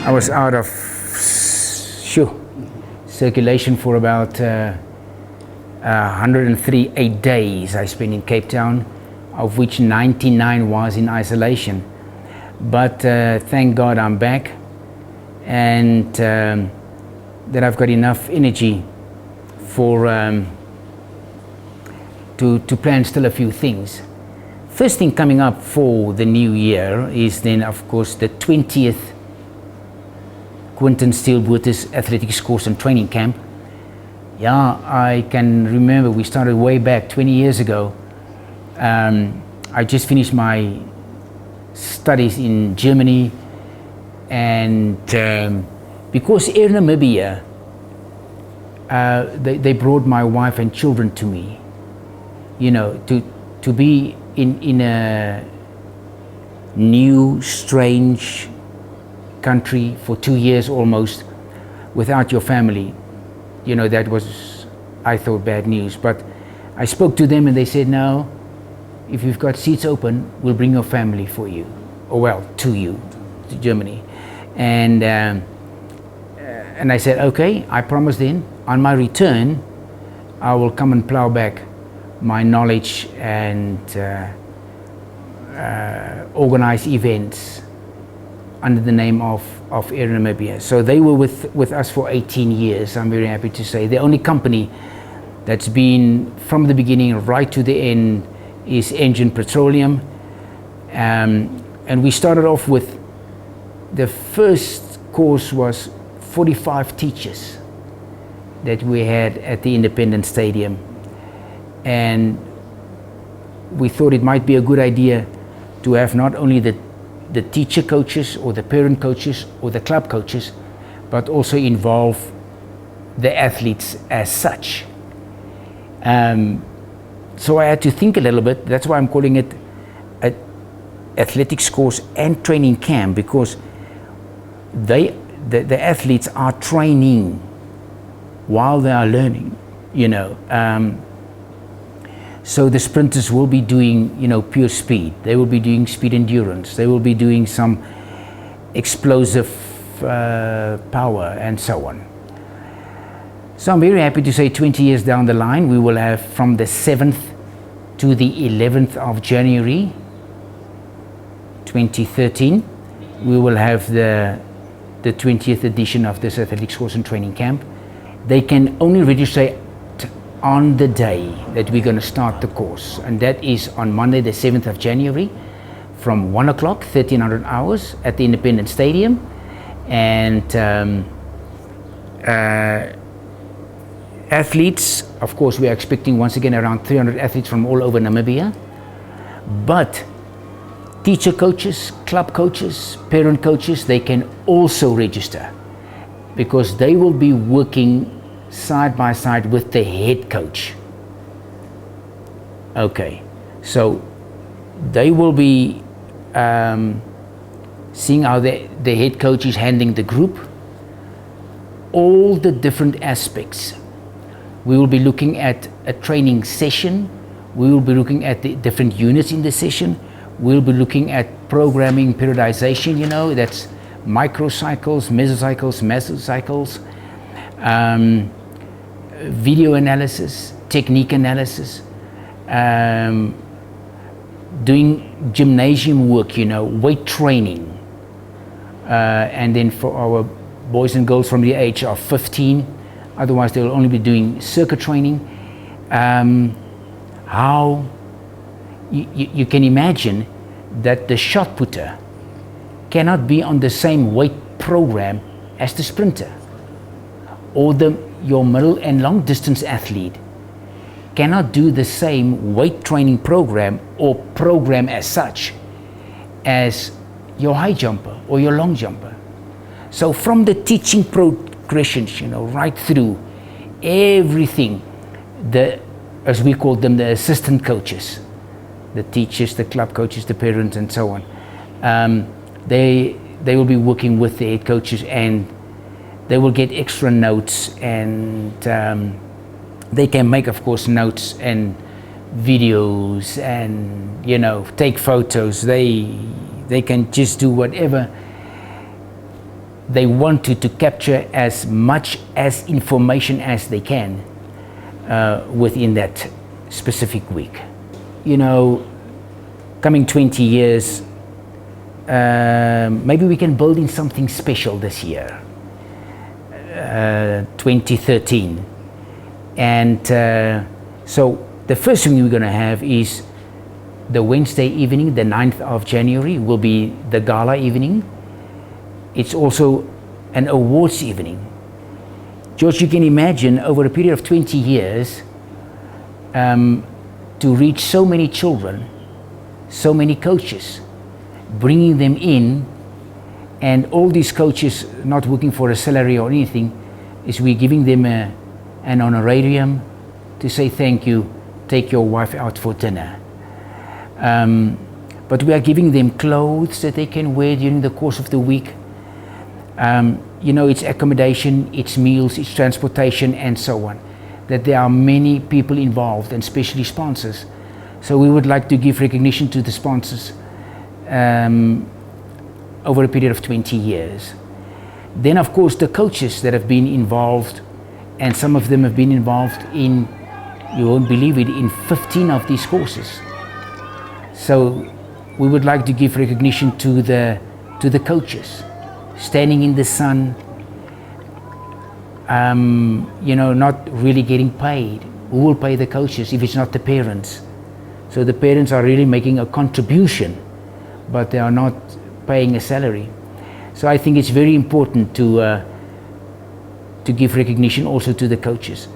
I was out of circulation for about 103 days I spent in Cape Town, of which 99 was in isolation. But thank God I'm back, and that I've got enough energy for to plan still a few things. First thing coming up for the new year is then, of course, the 20th Quinton Steele Botes Athletic Course and Training Camp. Yeah, I can remember we started way back 20 years ago. I just finished my studies in Germany, and because Air Namibia, they brought my wife and children to me, you know, to be in a new, strange country for 2 years almost without your family. You know, that was, I thought, bad news. But I spoke to them and they said, no, if you've got seats open, we'll bring your family for you, or well, to you, to Germany. And I said, okay, I promise then, on my return, I will come and plow back my knowledge and organize events under the name of Air Namibia. So they were with us for 18 years, I'm very happy to say. The only company that's been from the beginning right to the end is Engine Petroleum. And we started off with, the first course was 45 teachers that we had at the Independence Stadium. And we thought it might be a good idea to have not only the teacher coaches or the parent coaches or the club coaches, but also involve the athletes as such. So I had to think a little bit. That's why I'm calling it an athletics course and training camp, because the athletes are training while they are learning, you know. So the sprinters will be doing, you know, pure speed. They will be doing speed endurance. They will be doing some explosive power and so on. So I'm very happy to say 20 years down the line, we will have from the 7th to the 11th of January 2013, we will have the 20th edition of this athletics course and training camp. They can only register on the day that we're going to start the course, and that is on Monday the 7th of January from 1 o'clock, 1300 hours at the Independence Stadium. And athletes, of course, we are expecting once again around 300 athletes from all over Namibia, but teacher coaches, club coaches, parent coaches, they can also register, because they will be working side by side with the head coach. Okay, so they will be seeing how the head coach is handling the group, all the different aspects. We will be looking at a training session. We will be looking at the different units in the session. We'll be looking at programming periodization, you know, that's microcycles, mesocycles, mesocycles, video analysis, technique analysis, doing gymnasium work, you know, weight training, and then for our boys and girls from the age of 15, otherwise they will only be doing circuit training. How you can imagine that the shot putter cannot be on the same weight program as the sprinter, or your middle and long distance athlete cannot do the same weight training program or program as such as your high jumper or your long jumper. So from the teaching progressions, you know, right through everything, as we call them, the assistant coaches, the teachers, the club coaches, the parents, and so on, they will be working with the head coaches, and they will get extra notes, and they can make, of course, notes and videos, and, you know, take photos. They can just do whatever they wanted to capture as much as information as they can within that specific week. You know, coming 20 years, maybe we can build in something special this year, 2013. And so the first thing we're going to have is the Wednesday evening, the 9th of January, will be the gala evening. It's also an awards evening. George, you can imagine over a period of 20 years to reach so many children, so many coaches, bringing them in, and all these coaches not working for a salary or anything, is we're giving them an honorarium to say thank you, take your wife out for dinner. But we are giving them clothes that they can wear during the course of the week. You know, it's accommodation, it's meals, it's transportation, and so on. That there are many people involved, and especially sponsors. So we would like to give recognition to the sponsors over a period of 20 years. Then, of course, the coaches that have been involved, and some of them have been involved in, you won't believe it, in 15 of these courses. So we would like to give recognition to the coaches, standing in the sun, you know, not really getting paid. Who will pay the coaches if it's not the parents? So the parents are really making a contribution, but they are not paying a salary. So I think it's very important to give recognition also to the coaches.